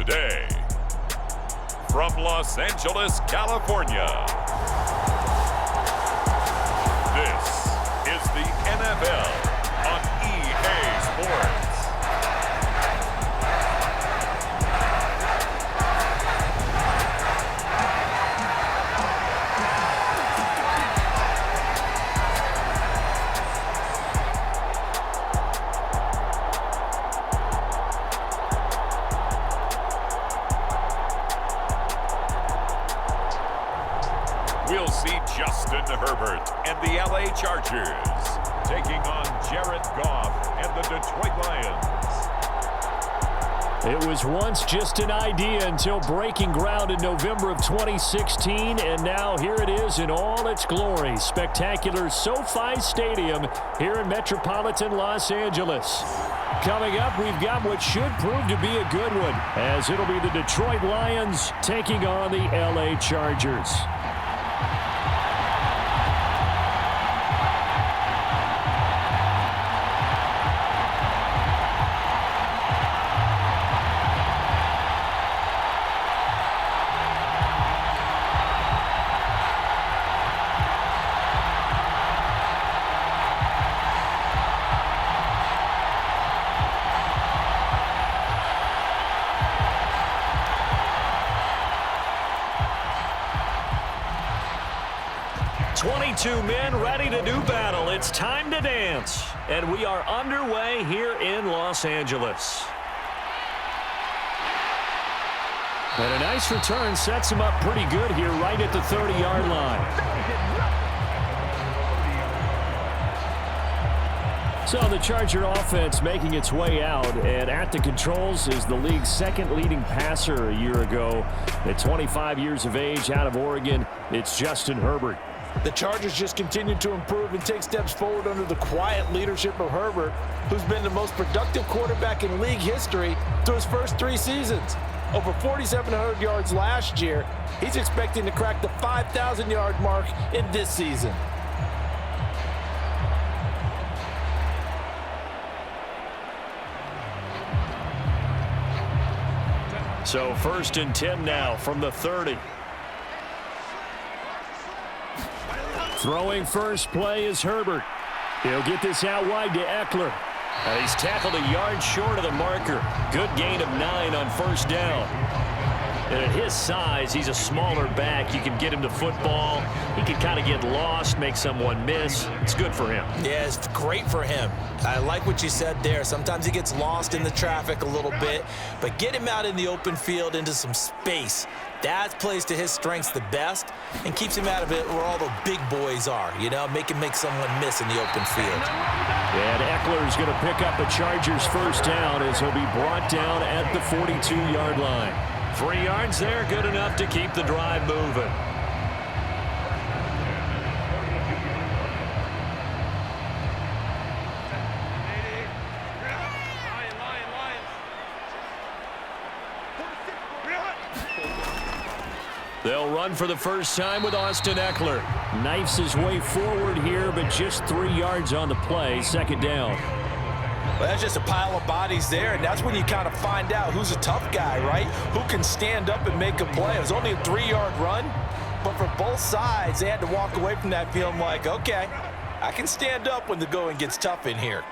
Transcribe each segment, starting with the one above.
today. From Los Angeles, California, this is the NFL on EA Sports. We'll see Justin Herbert and the LA Chargers taking on Jared Goff and the Detroit Lions. It was once just an idea until breaking ground in November of 2016, and now here it is in all its glory. Spectacular SoFi Stadium here in metropolitan Los Angeles. Coming up, we've got what should prove to be a good one, as it'll be the Detroit Lions taking on the LA Chargers. Two men ready to do battle. It's time to dance. And we are underway here in Los Angeles. And a nice return sets him up pretty good here right at the 30-yard line. So the Charger offense making its way out, and at the controls is the league's second leading passer a year ago. At 25 years of age, out of Oregon, it's Justin Herbert. The Chargers just continue to improve and take steps forward under the quiet leadership of Herbert, who's been the most productive quarterback in league history through his first 3 seasons. Over 4,700 yards last year. He's expecting to crack the 5,000-yard mark in this season. So 1st and 10 now from the 30. Throwing first play is Herbert. He'll get this out wide to Ekeler. And he's tackled a yard short of the marker. Good gain of 9 on first down. And at his size, he's a smaller back. You can get him to football. He can kind of get lost, make someone miss. It's good for him. Yeah, it's great for him. I like what you said there. Sometimes he gets lost in the traffic a little bit, but get him out in the open field into some space. That plays to his strengths the best and keeps him out of it where all the big boys are, you know, make someone miss in the open field. And Ekeler is going to pick up a Chargers first down as he'll be brought down at the 42-yard line. 3 yards there, good enough to keep the drive moving. They'll run for the first time with Austin Ekeler. Knifes his way forward here, but just 3 yards on the play. Second down. Well, that's just a pile of bodies there, and that's when you kind of find out who's a tough guy, right? Who can stand up and make a play. It was only a 3-yard run, but for both sides, they had to walk away from that feeling like, okay, I can stand up when the going gets tough in here.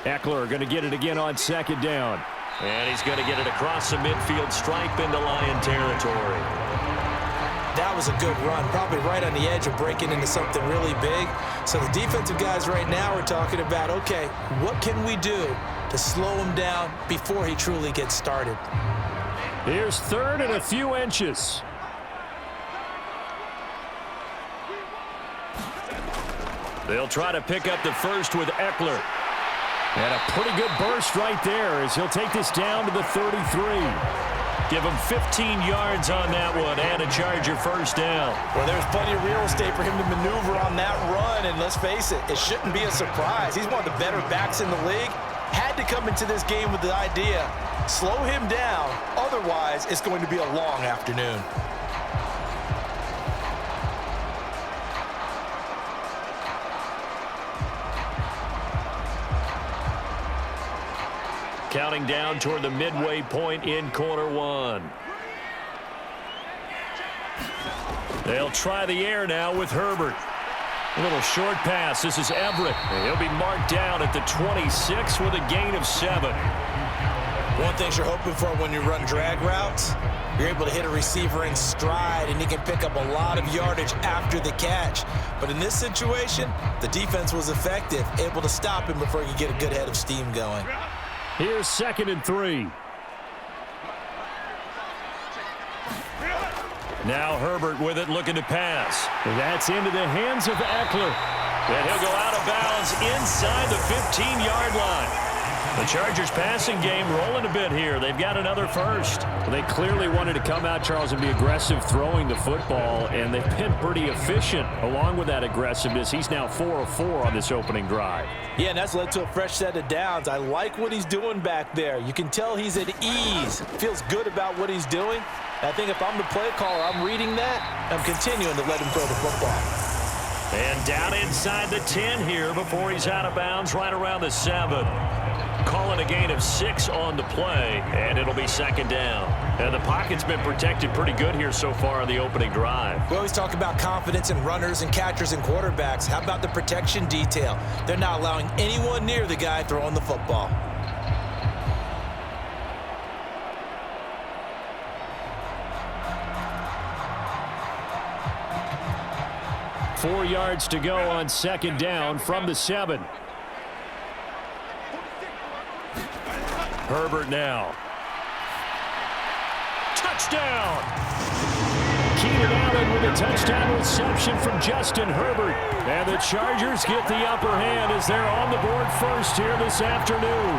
Ekeler going to get it again on second down. And he's going to get it across the midfield stripe into Lion territory. That was a good run, probably right on the edge of breaking into something really big. So the defensive guys right now are talking about, okay, what can we do to slow him down before he truly gets started? Here's 3rd and a few inches. They'll try to pick up the first with Ekeler. And a pretty good burst right there as he'll take this down to the 33. Give him 15 yards on that one and a Charger first down. Well, there's plenty of real estate for him to maneuver on that run, and let's face it, it shouldn't be a surprise. He's one of the better backs in the league. Had to come into this game with the idea, slow him down, otherwise it's going to be a long afternoon. Counting down toward the midway point in quarter one. They'll try the air now with Herbert. A little short pass. This is Everett. He'll be marked down at the 26 with a gain of 7. One thing you're hoping for when you run drag routes, you're able to hit a receiver in stride, and he can pick up a lot of yardage after the catch. But in this situation, the defense was effective, able to stop him before he could get a good head of steam going. Here's 2nd and 3. Now Herbert with it, looking to pass. And that's into the hands of Ekeler. And he'll go out of bounds inside the 15-yard line. The Chargers passing game rolling a bit here. They've got another first. They clearly wanted to come out, Charles, and be aggressive throwing the football, and they've been pretty efficient along with that aggressiveness. He's now 4 of 4 on this opening drive. Yeah, and that's led to a fresh set of downs. I like what he's doing back there. You can tell he's at ease. Feels good about what he's doing. I think if I'm the play caller, I'm reading that. I'm continuing to let him throw the football. And down inside the 10 here before he's out of bounds right around the 7. Calling a gain of 6 on the play, and it'll be 2nd down. And the pocket's been protected pretty good here so far on the opening drive. We always talk about confidence in runners and catchers and quarterbacks. How about the protection detail? They're not allowing anyone near the guy throwing the football. Four yards to go on 2nd down from the 7. Herbert now. Touchdown! Keenan Allen with a touchdown reception from Justin Herbert. And the Chargers get the upper hand as they're on the board first here this afternoon.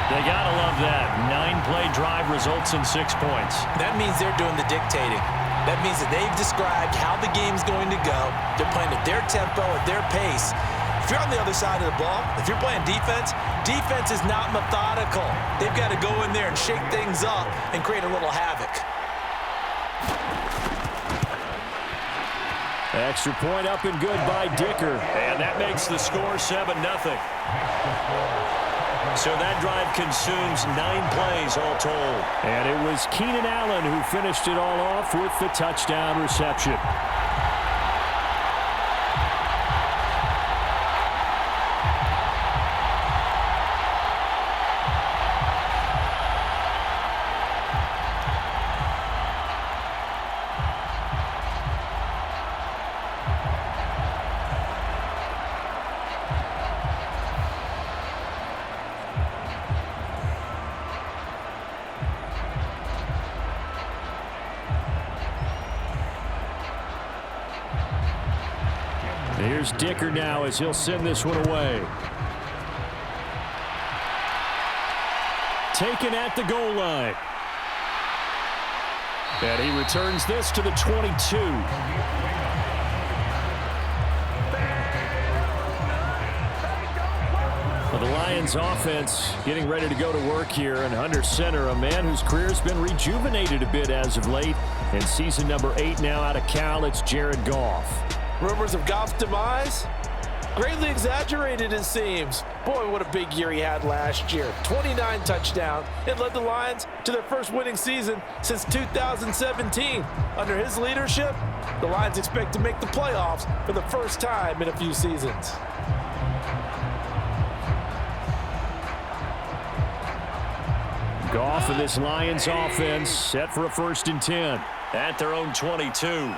They gotta love that. 9-play drive results in 6 points. That means they're doing the dictating. That means that they've described how the game's going to go. They're playing at their tempo, at their pace. If you're on the other side of the ball, if you're playing defense, defense is not methodical. They've got to go in there and shake things up and create a little havoc. Extra point up and good by Dicker. And that makes the score 7-0. So that drive consumes 9 plays all told. And it was Keenan Allen who finished it all off with the touchdown reception. Here's Dicker now as he'll send this one away. Taken at the goal line. And he returns this to the 22. Well, the Lions offense getting ready to go to work here, and under center, a man whose career has been rejuvenated a bit as of late. In season number 8 now out of Cal, it's Jared Goff. Rumors of Goff's demise? Greatly exaggerated, it seems. Boy, what a big year he had last year. 29 touchdowns. It led the Lions to their first winning season since 2017. Under his leadership, the Lions expect to make the playoffs for the first time in a few seasons. Goff and this Lions offense set for a 1st and 10 at their own 22.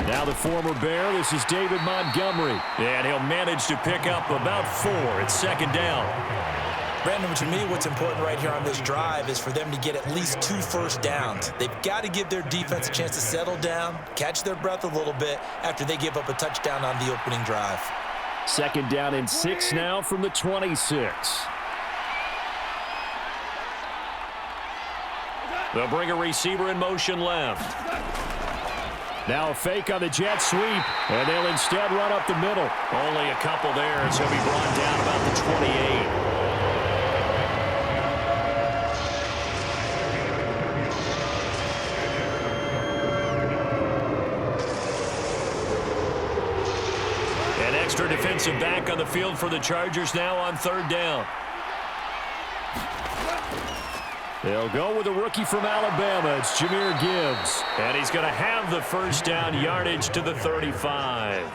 Now the former Bear, this is David Montgomery. And he'll manage to pick up about 4 at 2nd down. Brandon, to me, what's important right here on this drive is for them to get at least 2 first downs. They've got to give their defense a chance to settle down, catch their breath a little bit after they give up a touchdown on the opening drive. 2nd down and 6 now from the 26. They'll bring a receiver in motion left. Now a fake on the jet sweep, and they'll instead run up the middle. Only a couple there as he'll be brought down about the 28. extra defensive back on the field for the Chargers now on 3rd down. They'll go with a rookie from Alabama. It's Jahmyr Gibbs. And he's going to have the 1st down yardage to the 35.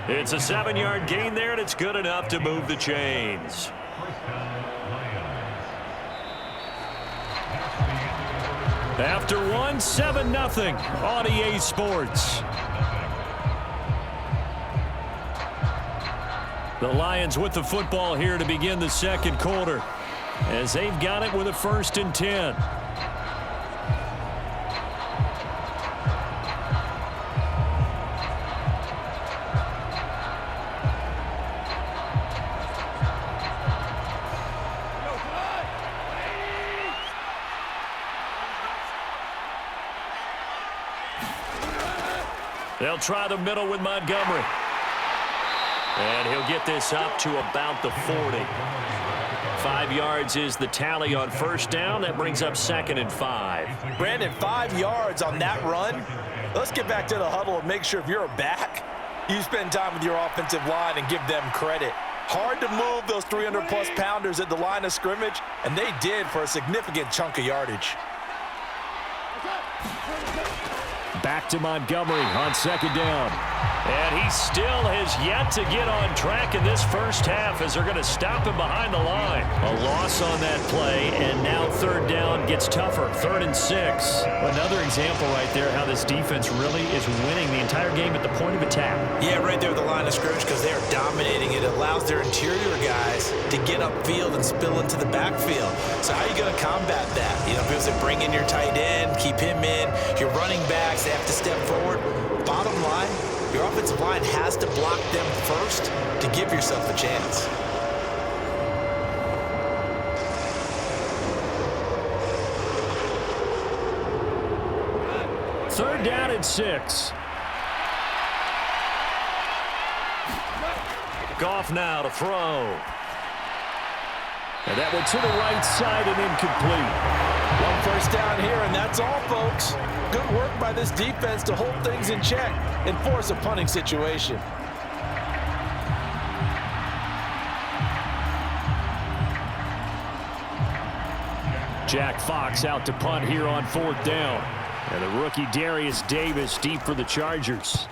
It's a 7-yard gain there, and it's good enough to move the chains. After 1, 7-0 on EA Sports. The Lions with the football here to begin the 2nd quarter, as they've got it with a 1st and 10. They'll try the middle with Montgomery. And he'll get this up to about the 40. 5 yards is the tally on 1st down. That brings up 2nd and 5. Brandon, 5 yards on that run. Let's get back to the huddle and make sure if you're a back, you spend time with your offensive line and give them credit. Hard to move those 300-plus pounders at the line of scrimmage, and they did for a significant chunk of yardage. Back to Montgomery on 2nd down. And he still has yet to get on track in this 1st half as they're going to stop him behind the line. A loss on that play, and now 3rd down gets tougher. 3rd and 6. Another example right there how this defense really is winning the entire game at the point of attack. Yeah, right there at the line of scrimmage because they are dominating. It allows their interior guys to get upfield and spill into the backfield. So how are you going to combat that? You know, because they bring in your tight end, keep him in. Your running backs, they have to step forward. Bottom line, your offensive line has to block them first to give yourself a chance. Third down and 6. Goff now to throw. And that went to the right side and incomplete. 1 first down here, and that's all, folks. Good work by this defense to hold things in check and force a punting situation. Jack Fox out to punt here on 4th down. And the rookie Darius Davis deep for the Chargers.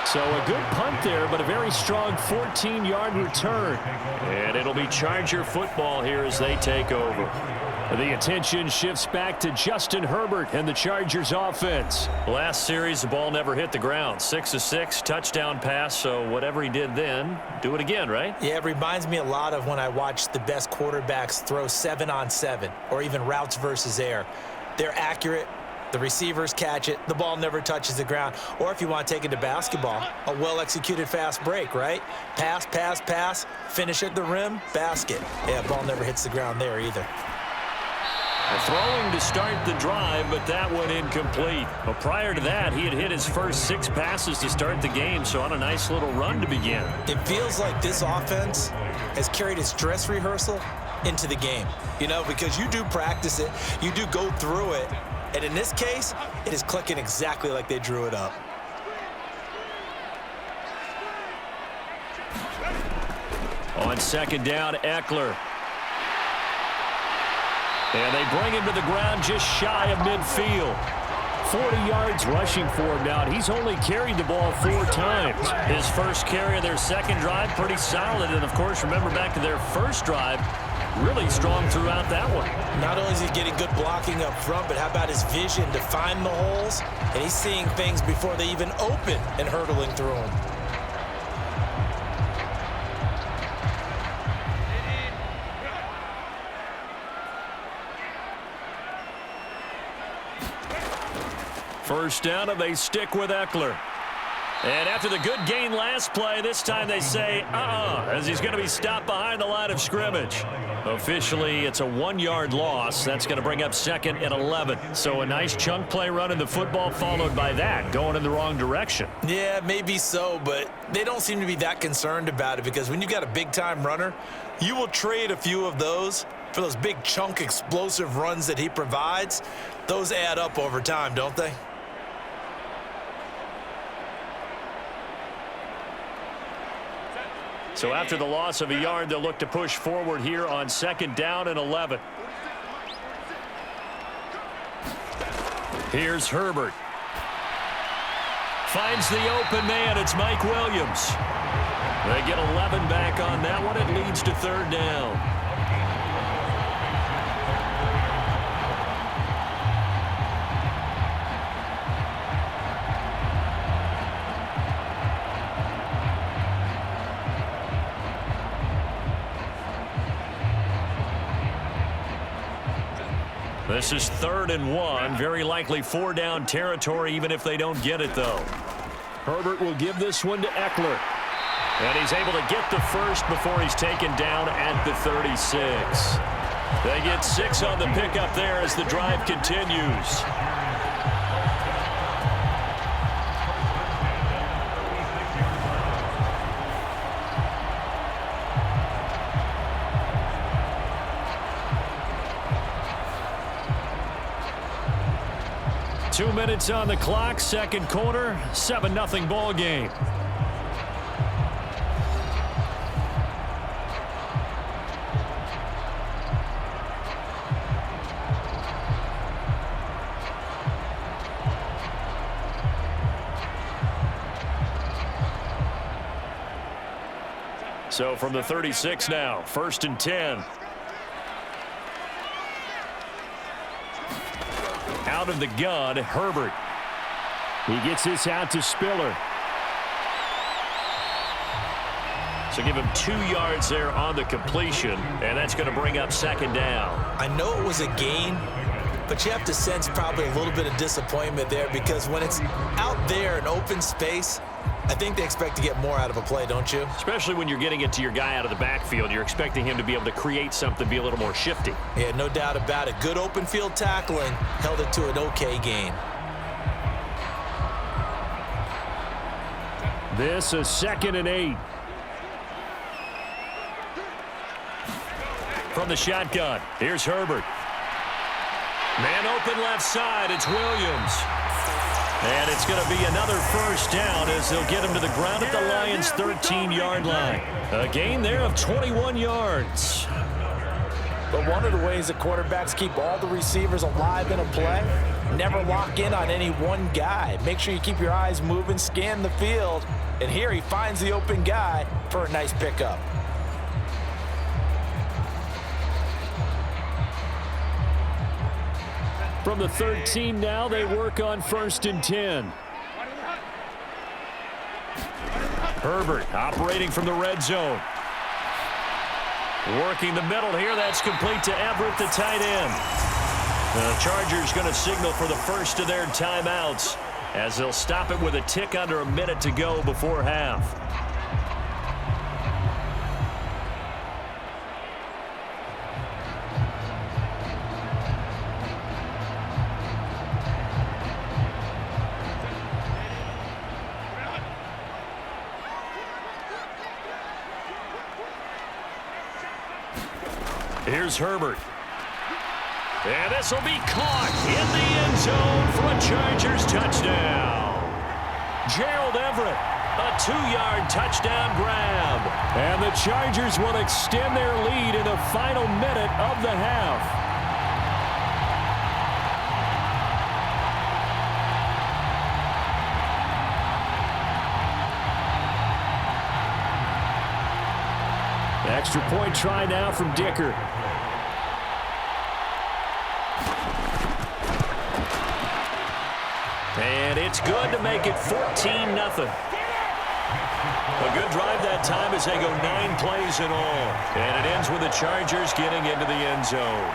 So a good punt there, but a very strong 14-yard return. And it'll be Charger football here as they take over. The attention shifts back to Justin Herbert and the Chargers offense. Last series, the ball never hit the ground. 6 of 6, touchdown pass, so whatever he did then, do it again, right? Yeah, it reminds me a lot of when I watch the best quarterbacks throw 7-on-7 or even routes versus air. They're accurate. The receivers catch it. The ball never touches the ground. Or if you want to take it to basketball, a well-executed fast break, right? Pass, pass, pass, finish at the rim, basket. Yeah, ball never hits the ground there either. Throwing to start the drive, but that one incomplete. But prior to that, he had hit his first 6 passes to start the game, so on a nice little run to begin. It feels like this offense has carried its dress rehearsal into the game. You know, because you do practice it, you do go through it, and in this case, it is clicking exactly like they drew it up. On 2nd down, Ekeler. And they bring him to the ground just shy of midfield. 40 yards rushing for him now. He's only carried the ball 4 times. His first carry of their second drive, pretty solid. And, of course, remember back to their first drive, really strong throughout that one. Not only is he getting good blocking up front, but how about his vision to find the holes? And he's seeing things before they even open and hurtling through them. First down, and they stick with Ekeler. And after the good gain last play, this time they say, as he's going to be stopped behind the line of scrimmage. Officially, it's a 1-yard loss. That's going to bring up 2nd and 11. So a nice chunk play run in the football followed by that, going in the wrong direction. Yeah, maybe so, but they don't seem to be that concerned about it because when you've got a big-time runner, you will trade a few of those For those big chunk explosive runs that he provides, those add up over time, don't they? So after the loss of a yard, they'll look to push forward here on 2nd down and 11. Here's Herbert. Finds the open man. It's Mike Williams. They get 11 back on that one. It leads to 3rd down. This is 3rd and 1. Very likely 4-down territory, even if they don't get it, though. Herbert will give this one to Ekeler. And he's able to get the first before he's taken down at the 36. They get 6 on the pickup there as the drive continues. Two minutes on the clock, 2nd quarter, 7-0 ball game. So from the 36 now, 1st and 10. Out of the gun, Herbert. He gets this out to Spiller. So give him 2 yards there on the completion, and that's going to bring up 2nd down. I know it was a gain, but you have to sense probably a little bit of disappointment there because when it's out there in open space, I think they expect to get more out of a play, don't you? Especially when you're getting it to your guy out of the backfield. You're expecting him to be able to create something, be a little more shifty. Yeah, no doubt about it. Good open field tackling held it to an okay gain. This is 2nd and 8. From the shotgun, here's Herbert. Man open left side, it's Williams. And it's going to be another 1st down as they'll get him to the ground at the Lions' 13-yard line. A gain there of 21 yards. But one of the ways that quarterbacks keep all the receivers alive in a play, never lock in on any one guy. Make sure you keep your eyes moving, scan the field. And here he finds the open guy for a nice pickup. From the 13 now, they work on 1st and 10. Herbert operating from the red zone. Working the middle here. That's complete to Everett, the tight end. The Chargers going to signal for the first of their timeouts as they'll stop it with a tick under a minute to go before half. Here's Herbert. And this will be caught in the end zone for a Chargers touchdown. Gerald Everett, a 2-yard touchdown grab. And the Chargers will extend their lead in the final minute of the half. Extra point try now from Dicker. And it's good to make it 14-0. A good drive that time as they go 9 plays in all. And it ends with the Chargers getting into the end zone.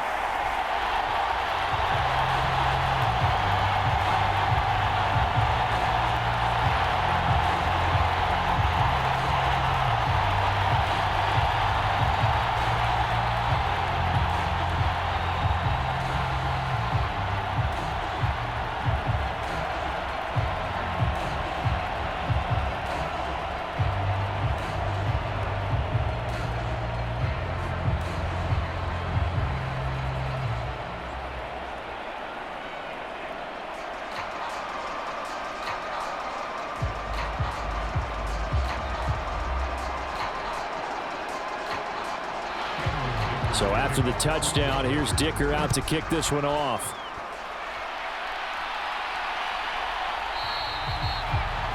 So after the touchdown, here's Dicker out to kick this one off.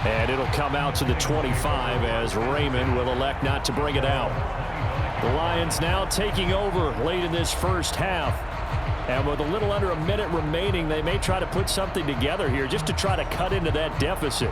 And it'll come out to the 25 as Raymond will elect not to bring it out. The Lions now taking over late in this first half. And with a little under a minute remaining, they may try to put something together here just to try to cut into that deficit.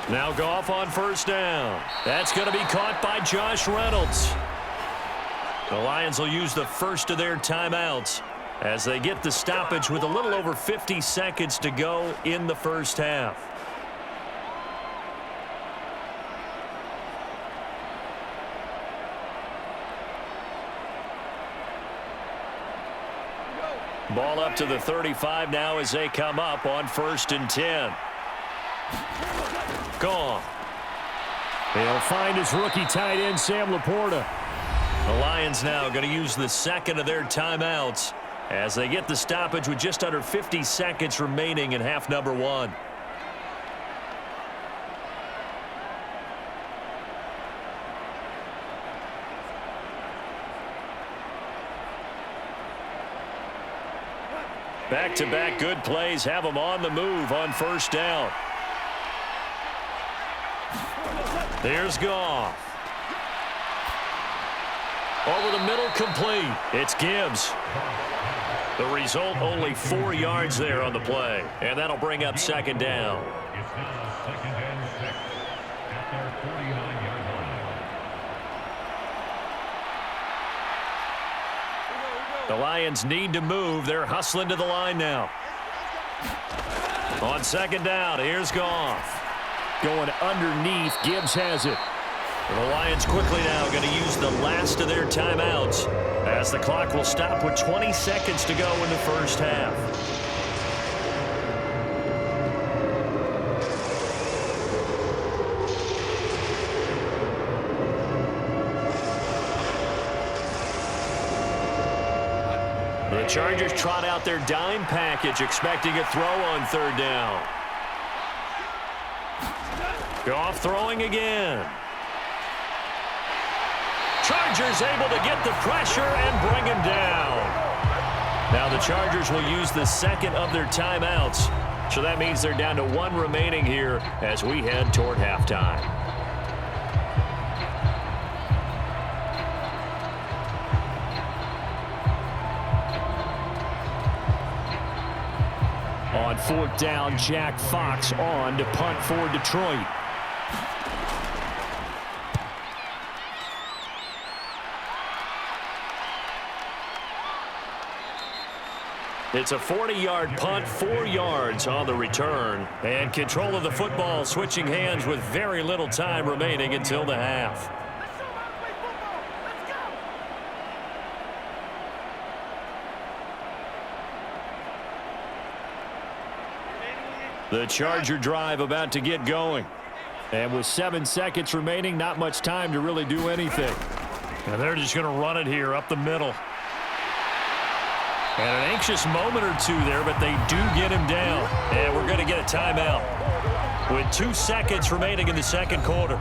Now Goff on first down. That's going to be caught by Josh Reynolds. The Lions will use the first of their timeouts as they get the stoppage with a little over 50 seconds to go in the first half. Ball up to the 35 now as they come up on 1st and 10. Goff. He'll find his rookie tight end, Sam Laporta. The Lions now going to use the second of their timeouts as they get the stoppage with just under 50 seconds remaining in half number 1. Back-to-back good plays have them on the move on 1st down. Here's Goff. Over the middle, complete. It's Gibbs. The result, only 4 yards there on the play. And that'll bring up 2nd down. It's now 2nd and 6 at their 49-yard line. The Lions need to move. They're hustling to the line now. On 2nd down, here's Goff. Going underneath, Gibbs has it. The Lions quickly now going to use the last of their timeouts as the clock will stop with 20 seconds to go in the first half. The Chargers trot out their dime package, expecting a throw on 3rd down. Goff throwing again. Chargers able to get the pressure and bring him down. Now the Chargers will use the second of their timeouts. So that means they're down to 1 remaining here as we head toward halftime. On 4th down, Jack Fox on to punt for Detroit. It's a 40-yard punt, 4 yards on the return. And control of the football switching hands with very little time remaining until the half. The Charger drive about to get going. And with 7 seconds remaining, not much time to really do anything. And they're just going to run it here up the middle. And an anxious moment or two there, but they do get him down. And we're going to get a timeout with 2 seconds remaining in the 2nd quarter.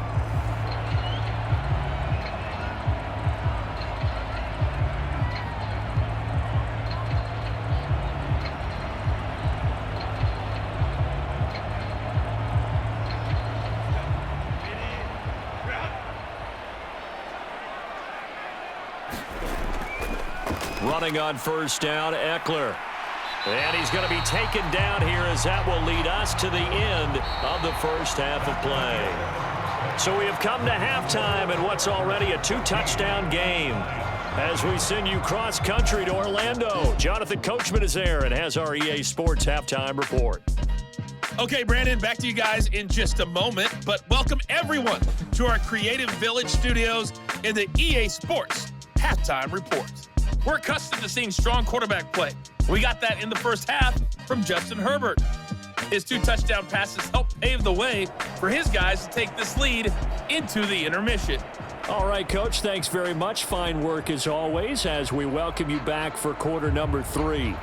Running on 1st down, Ekeler. And he's going to be taken down here as that will lead us to the end of the first half of play. So we have come to halftime in what's already a 2-touchdown game. As we send you cross-country to Orlando, Jonathan Coachman is there and has our EA Sports halftime report. Okay, Brandon, back to you guys in just a moment. But welcome everyone to our Creative Village studios in the EA Sports halftime report. We're accustomed to seeing strong quarterback play. We got that in the first half from Justin Herbert. His 2 touchdown passes helped pave the way for his guys to take this lead into the intermission. All right, Coach, thanks very much. Fine work as always as we welcome you back for quarter number 3.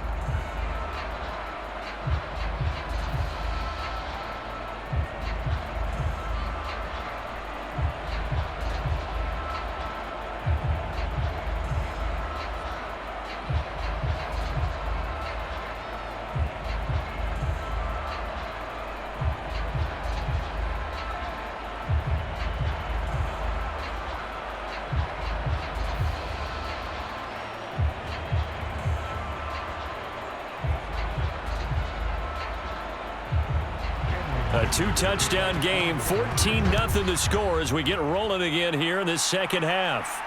A 2-touchdown game, 14-0 the score as we get rolling again here in this second half.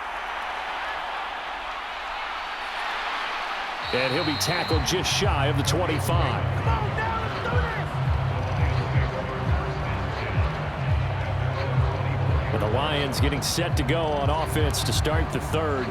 And he'll be tackled just shy of the 25. Come on, now let's do this. With the Lions getting set to go on offense to start the third.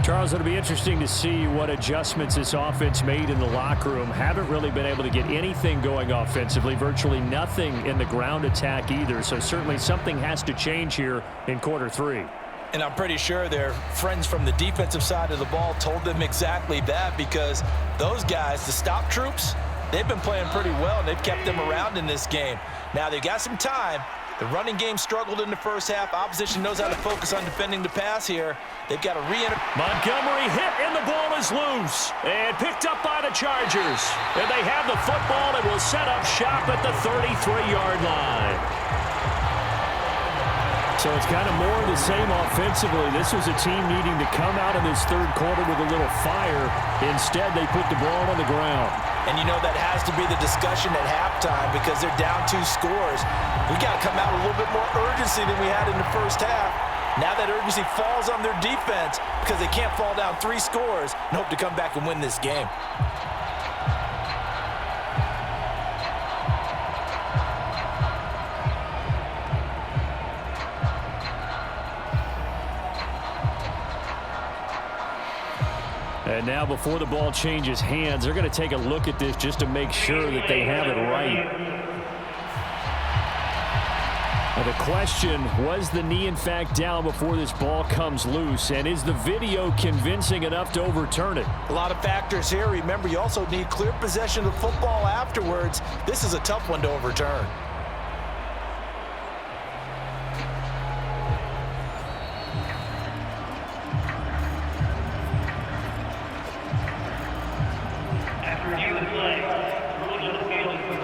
Charles, it'll be interesting to see what adjustments this offense made in the locker room. Haven't really been able to get anything going offensively, virtually nothing in the ground attack either. So certainly something has to change here in quarter 3. And I'm pretty sure their friends from the defensive side of the ball told them exactly that, because those guys, the stop troops, they've been playing pretty well, and they've kept them around in this game. Now they've got some time. The running game struggled in the first half. Opposition knows how to focus on defending the pass here. They've got to re-enter. Montgomery hit, and the ball is loose. And picked up by the Chargers. And they have the football and will set up shop at the 33-yard line. So it's kind of more of the same offensively. This was a team needing to come out in this third quarter with a little fire. Instead, they put the ball on the ground. And you know that has to be the discussion at halftime, because they're down 2 scores. We got to come out with a little bit more urgency than we had in the first half. Now that urgency falls on their defense because they can't fall down 3 scores and hope to come back and win this game. And now before the ball changes hands, they're going to take a look at this just to make sure that they have it right. Now the question, was the knee in fact down before this ball comes loose? And is the video convincing enough to overturn it? A lot of factors here. Remember, you also need clear possession of the football afterwards. This is a tough one to overturn.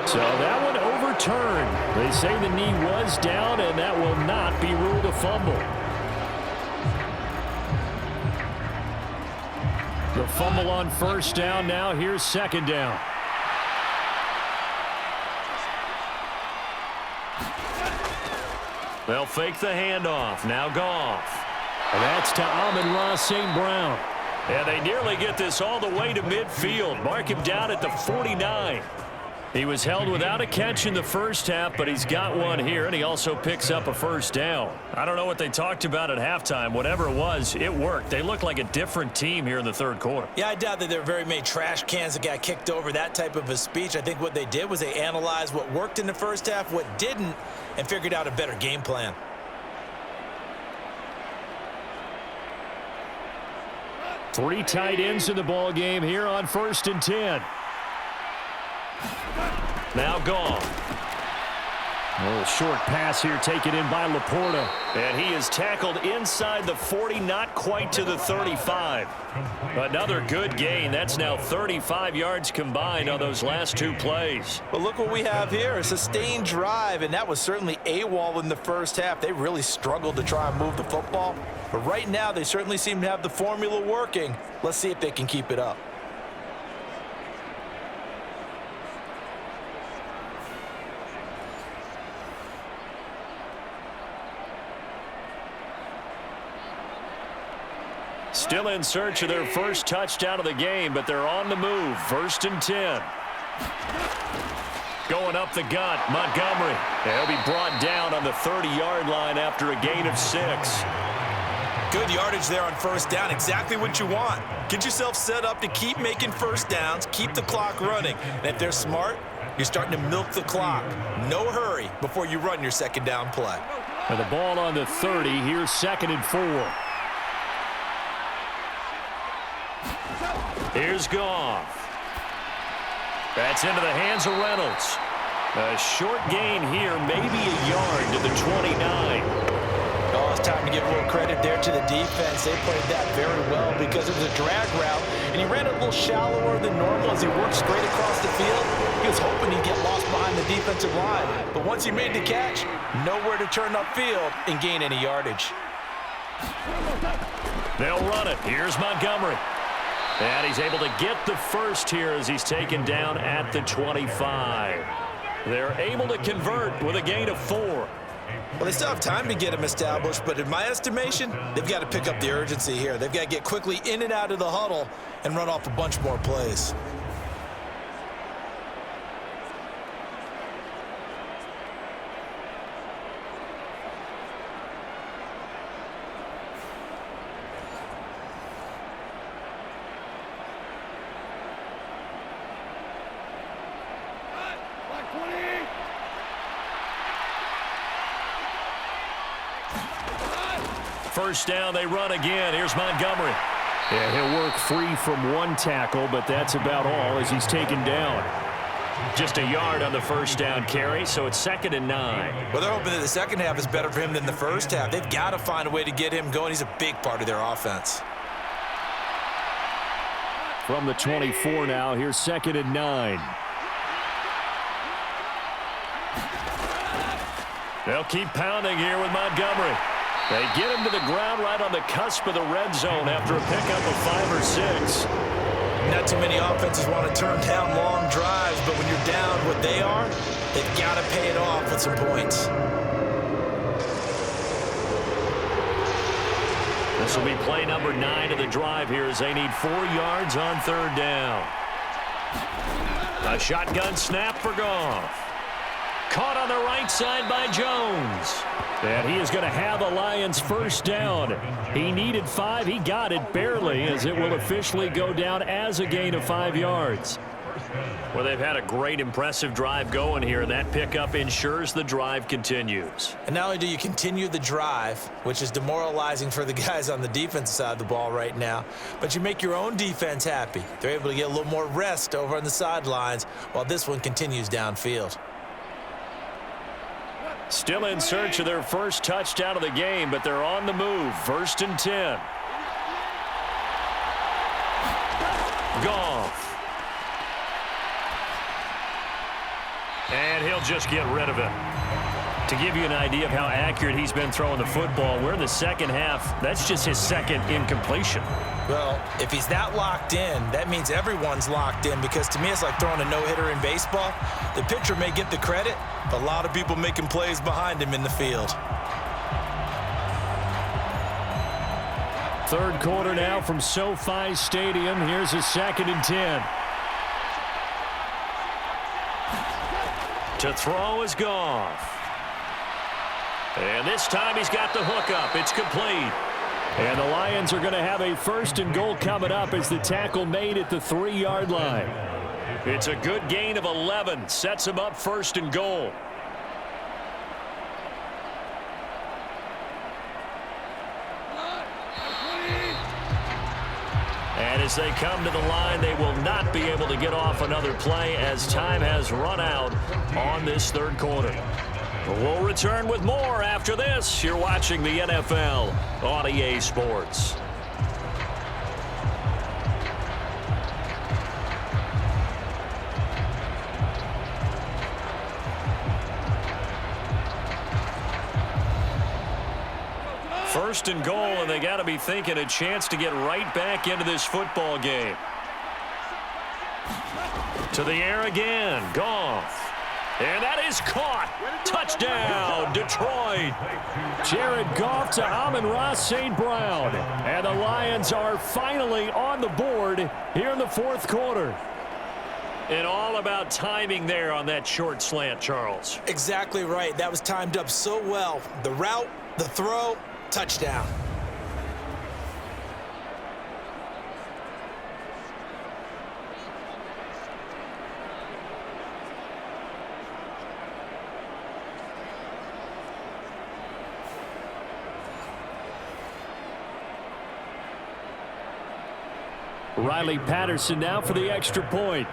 So that one overturned. They say the knee was down, and that will not be ruled a fumble. The fumble on first down now. Here's second down. They'll fake the handoff. Now Goff. And that's to Amon-Ra St. Brown. And they nearly get this all the way to midfield. Mark him down at the 49. He was held without a catch in the first half, but he's got one here, and he also picks up a first down. I don't know what they talked about at halftime. Whatever it was, it worked. They look like a different team here in the third quarter. Yeah, I doubt that there were very many trash cans that got kicked over, that type of a speech. I think what they did was they analyzed what worked in the first half, what didn't, and figured out a better game plan. Three tight ends in the ball game here on 1st and 10. Now Goff. A little short pass here taken in by Laporta. And he is tackled inside the 40, not quite to the 35. Another good gain. That's now 35 yards combined on those last 2 plays. But look what we have here, a sustained drive, and that was certainly AWOL in the first half. They really struggled to try and move the football. But right now, they certainly seem to have the formula working. Let's see if they can keep it up. Still in search of their first touchdown of the game, but they're on the move. 1st and 10. Going up the gut, Montgomery. He'll be brought down on the 30-yard line after a gain of 6. Good yardage there on first down. Exactly what you want. Get yourself set up to keep making first downs, keep the clock running. And if they're smart, You're starting to milk the clock. No hurry before you run your second down play. And the ball on the 30. Here's 2nd and 4. Here's Goff. That's into the hands of Reynolds. A short gain here, maybe a yard to the 29. Oh, it's time to give a little credit there to the defense. They played that very well because it was a drag route, and he ran a little shallower than normal as he worked straight across the field. He was hoping he'd get lost behind the defensive line, but once he made the catch, nowhere to turn upfield and gain any yardage. They'll run it. Here's Montgomery. And he's able to get the first here as he's taken down at the 25. They're able to convert with a gain of 4. Well, they still have time to get him established, but in my estimation, they've got to pick up the urgency here. They've got to get quickly in and out of the huddle and run off a bunch more plays. First down, they run again. Here's Montgomery. Yeah, he'll work free from one tackle, but that's about all as he's taken down. Just a yard on the first down carry, so it's 2nd and 9. Well, they're hoping that the second half is better for him than the first half. They've got to find a way to get him going. He's a big part of their offense. From the 24 now, here's 2nd and 9. They'll keep pounding here with Montgomery. They get him to the ground right on the cusp of the red zone after a pickup of 5 or 6. Not too many offenses want to turn down long drives, but when you're down what they are, they've got to pay it off with some points. This will be play number 9 of the drive here as they need 4 yards on 3rd down. A shotgun snap for Goff. Caught on the right side by Jones. And he is going to have the Lions first down. He needed 5. He got it barely as it will officially go down as a gain of 5 yards. Well, they've had a great, impressive drive going here, and that pickup ensures the drive continues. And not only do you continue the drive, which is demoralizing for the guys on the defensive side of the ball right now, but you make your own defense happy. They're able to get a little more rest over on the sidelines while this one continues downfield. Still in search of their first touchdown of the game, but they're on the move. 1st and 10. Goff. And he'll just get rid of it. To give you an idea of how accurate he's been throwing the football, we're in the second half. That's just his 2nd incompletion. Well, if he's that locked in, that means everyone's locked in, because to me it's like throwing a no-hitter in baseball. The pitcher may get the credit, but a lot of people making plays behind him in the field. 3rd quarter now from SoFi Stadium. Here's a 2nd and 10. To throw is Goff. And this time he's got the hook up. It's complete. And the Lions are going to have a 1st and goal coming up as the tackle made at the 3-yard line. It's a good gain of 11. Sets him up 1st and goal. And as they come to the line, they will not be able to get off another play as time has run out on this 3rd quarter. We'll return with more after this. You're watching the NFL on EA Sports. First and goal, and they got to be thinking a chance to get right back into this football game. To the air again, Goff. And that is caught. Touchdown, Detroit. Jared Goff to Amon-Ra St. Brown. And the Lions are finally on the board here in the 4th quarter. And all about timing there on that short slant, Charles. Exactly right. That was timed up so well. The route, the throw, touchdown. Riley Patterson now for the extra point.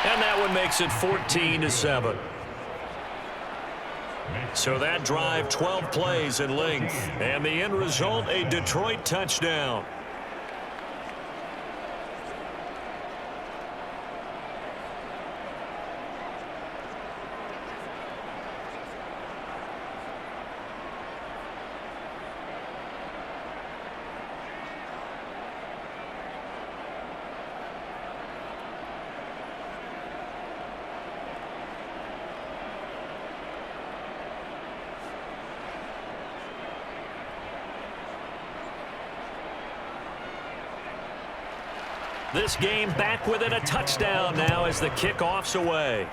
And that one makes it 14-7. So that drive, 12 plays in length. And the end result, a Detroit touchdown. This game back within a touchdown now as the kickoff's away.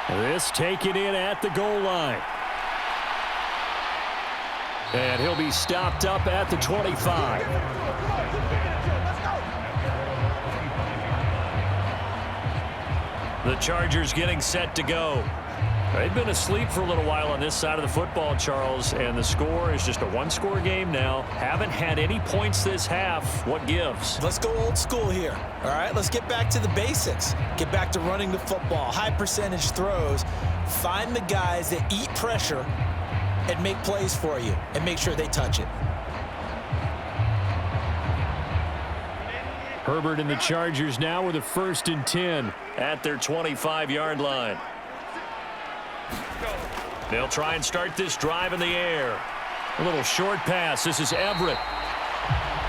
This taken in at the goal line. And he'll be stopped up at the 25. The Chargers getting set to go. They've been asleep for a little while on this side of the football, Charles, and the score is just a one-score game now. Haven't had any points this half. What gives? Let's go old school here. All right, let's get back to the basics. Get back to running the football, high percentage throws. Find the guys that eat pressure and make plays for you and make sure they touch it. Herbert and the Chargers now with a 1st and 10 at their 25-yard line. They'll try and start this drive in the air. A little short pass. This is Everett.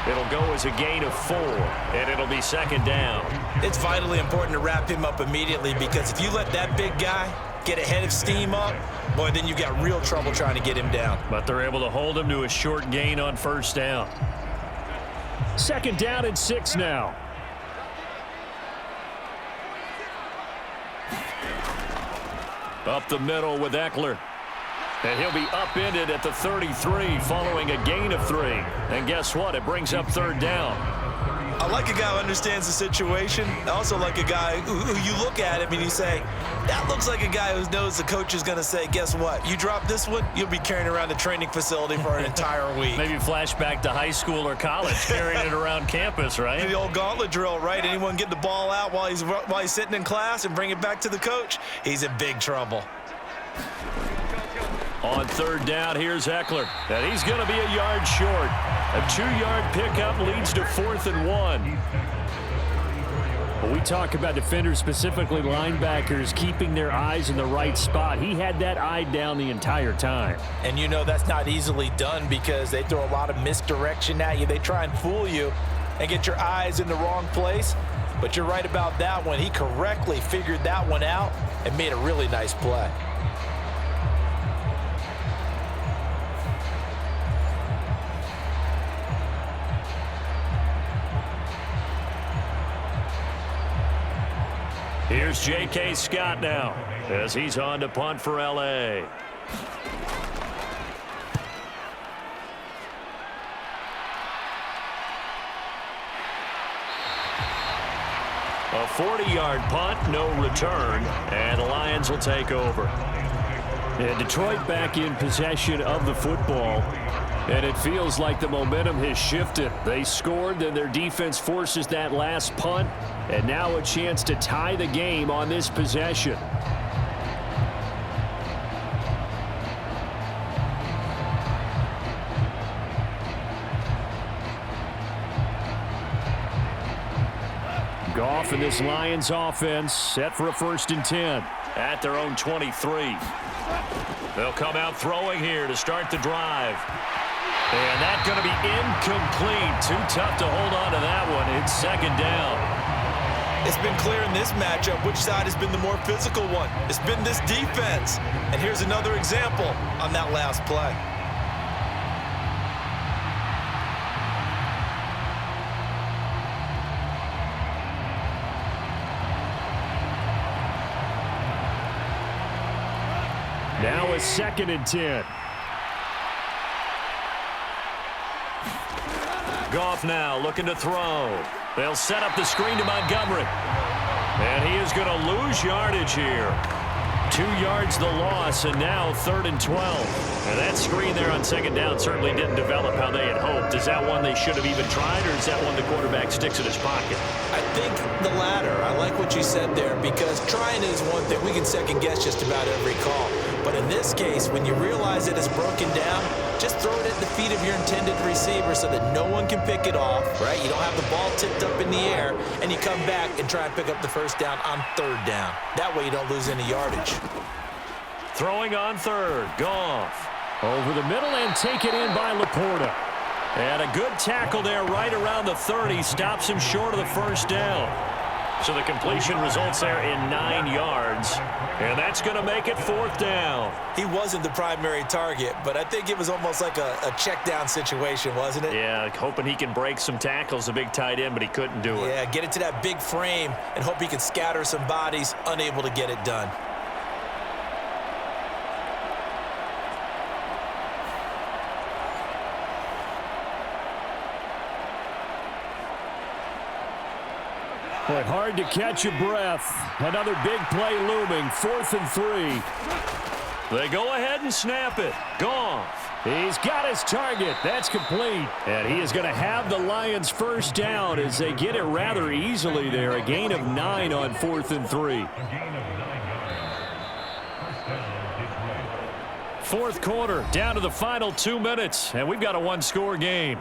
It'll go as a gain of 4, and it'll be 2nd down. It's vitally important to wrap him up immediately because if you let that big guy get ahead of steam up, boy, then you got real trouble trying to get him down. But they're able to hold him to a short gain on 1st down. 2nd down and 6 now. Up the middle with Ekeler. And he'll be upended at the 33 following a gain of 3. And guess what? It brings up 3rd down. I like a guy who understands the situation. I also like a guy who you look at him and you say, that looks like a guy who knows the coach is going to say, guess what? You drop this one, you'll be carrying around the training facility for an entire week. Maybe flashback to high school or college, carrying it around campus, right? The old gauntlet drill, right? Anyone get the ball out while he's sitting in class and bring it back to the coach, he's in big trouble. On 3rd down, here's Ekeler. And he's going to be a yard short. A 2-yard pickup leads to 4th and 1. When we talk about defenders, specifically linebackers, keeping their eyes in the right spot, he had that eye down the entire time. And you know that's not easily done because they throw a lot of misdirection at you. They try and fool you and get your eyes in the wrong place. But you're right about that one. He correctly figured that one out and made a really nice play. Here's J.K. Scott now as he's on to punt for L.A. A 40-yard punt, no return, and the Lions will take over. And Detroit back in possession of the football, and it feels like the momentum has shifted. They scored, then their defense forces that last punt, and now a chance to tie the game on this possession. Goff and this Lions offense set for a 1st and 10 at their own 23. They'll come out throwing here to start the drive. And that's going to be incomplete. Too tough to hold on to that one. It's 2nd down. It's been clear in this matchup which side has been the more physical one. It's been this defense. And here's another example on that last play. Now a 2nd and 10. Goff now looking to throw. They'll set up the screen to Montgomery. And he is going to lose yardage here. 2 yards the loss, and now 3rd and 12. And that screen there on 2nd down certainly didn't develop how they had hoped. Is that one they should have even tried, or is that one the quarterback sticks in his pocket? I think the latter. I like what you said there, because trying is one thing. We can second guess just about every call. But in this case, when you realize it is broken down, just throw it at the feet of your intended receiver so that no one can pick it off, right? You don't have the ball tipped up in the air, and you come back and try and pick up the 1st down on 3rd down. That way you don't lose any yardage. Throwing on 3rd, Goff. Over the middle and take it in by Laporta. And a good tackle there right around the 30. Stops him short of the 1st down. So the completion results there in 9 yards. And that's going to make it 4th down. He wasn't the primary target, but I think it was almost like a check down situation, wasn't it? Yeah, hoping he can break some tackles, a big tight end, but he couldn't do it. Yeah, get it to that big frame and hope he can scatter some bodies, unable to get it done. Boy, hard to catch your breath. Another big play looming. 4th and 3. They go ahead and snap it. Goff. He's got his target. That's complete. And he is going to have the Lions' 1st down as they get it rather easily there. A gain of 9 on 4th and 3. 4th quarter, down to the final 2 minutes, and we've got a 1-score game.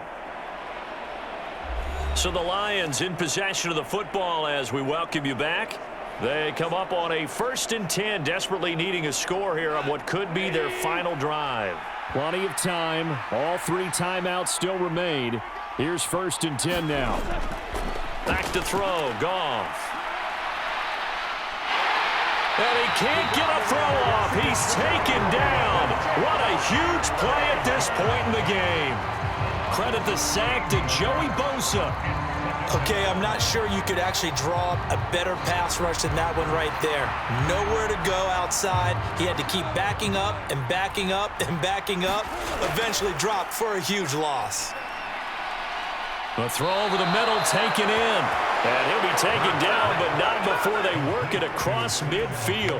So the Lions in possession of the football as we welcome you back. They come up on a 1st and 10, desperately needing a score here on what could be their final drive. Plenty of time. All 3 timeouts still remain. Here's 1st and 10 now. Back to throw, Goff. And he can't get a throw off. He's taken down. What a huge play at this point in the game. Credit the sack to Joey Bosa. Okay, I'm not sure you could actually draw a better pass rush than that one right there. Nowhere to go outside. He had to keep backing up and backing up and backing up. Eventually dropped for a huge loss. A throw over the middle taken in. And he'll be taken down, but not before they work it across midfield.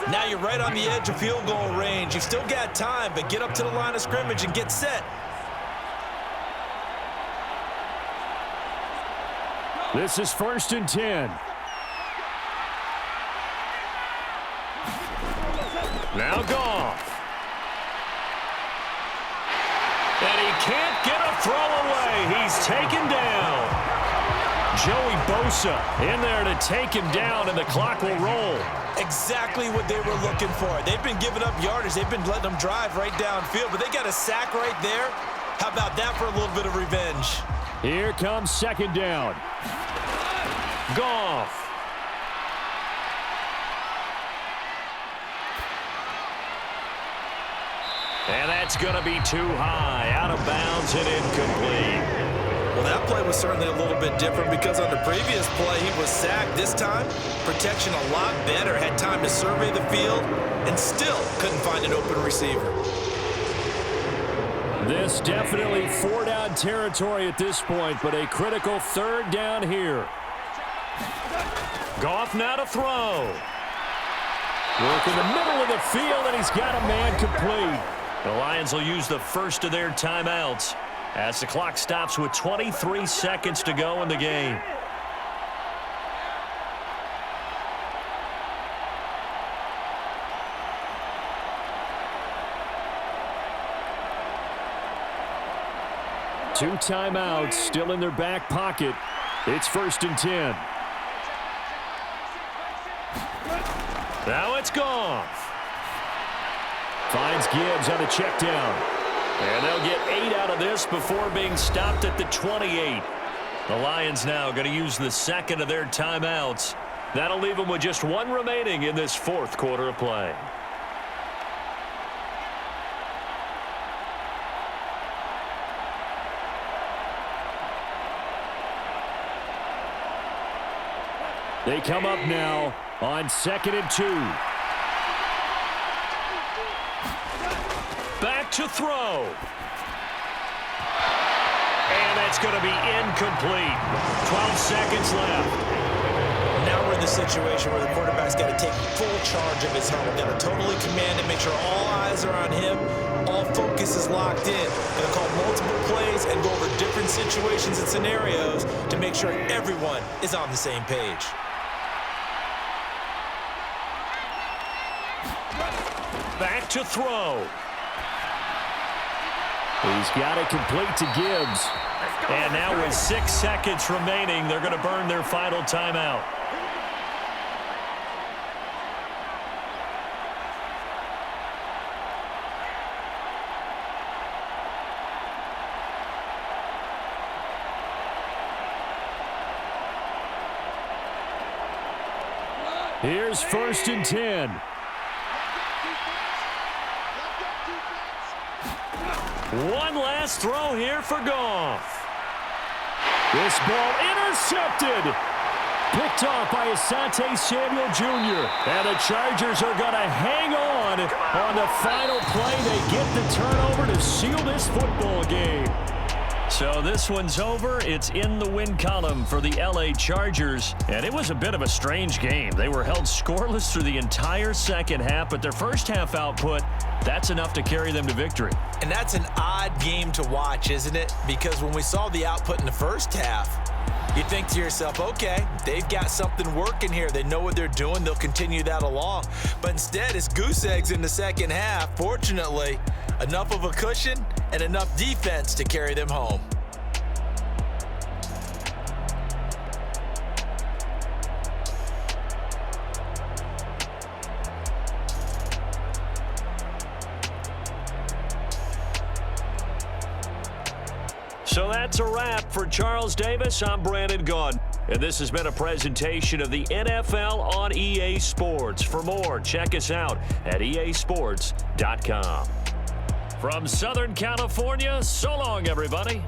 Now you're right on the edge of field goal range. You've still got time, but get up to the line of scrimmage and get set. This is 1st and 10. Now Goff. And he can't get a throw away. He's taken down. Joey Bosa in there to take him down, and the clock will roll. Exactly what they were looking for. They've been giving up yardage. They've been letting them drive right downfield, but they got a sack right there. How about that for a little bit of revenge? Here comes 2nd down. Goff. And that's going to be too high. Out of bounds and incomplete. Well, that play was certainly a little bit different because on the previous play, he was sacked. This time, protection a lot better. Had time to survey the field and still couldn't find an open receiver. This definitely 4-down territory at this point, but a critical 3rd down here. Goff now to throw. Work in the middle of the field, and he's got a man complete. The Lions will use the first of their timeouts as the clock stops with 23 seconds to go in the game. Two timeouts still in their back pocket. It's 1st and 10. Now it's Goff. Finds Gibbs on a check down. And they'll get 8 out of this before being stopped at the 28. The Lions now going to use the second of their timeouts. That'll leave them with just 1 remaining in this 4th quarter of play. They come up now on 2nd and 2. Back to throw. And that's going to be incomplete. 12 seconds left. Now we're in the situation where the quarterback's got to take full charge of his helmet, got to totally command it, make sure all eyes are on him, all focus is locked in. Going to call multiple plays and go over different situations and scenarios to make sure everyone is on the same page. Back to throw. He's got it complete to Gibbs. And now with 6 seconds remaining, they're going to burn their final timeout. Here's 1st and 10. One last throw here for Goff. This ball intercepted. Picked off by Asante Samuel Jr. And the Chargers are going to hang on the final play. They get the turnover to seal this football game. So this one's over. It's in the win column for the LA Chargers. And it was a bit of a strange game. They were held scoreless through the entire second half, but their first half output, that's enough to carry them to victory. And that's an odd game to watch, isn't it? Because when we saw the output in the first half, you think to yourself, okay, they've got something working here. They know what they're doing. They'll continue that along. But instead, it's goose eggs in the second half. Fortunately, enough of a cushion and enough defense to carry them home. So that's a wrap for Charles Davis. I'm Brandon Gunn. And this has been a presentation of the NFL on EA Sports. For more, check us out at easports.com. From Southern California, so long, everybody.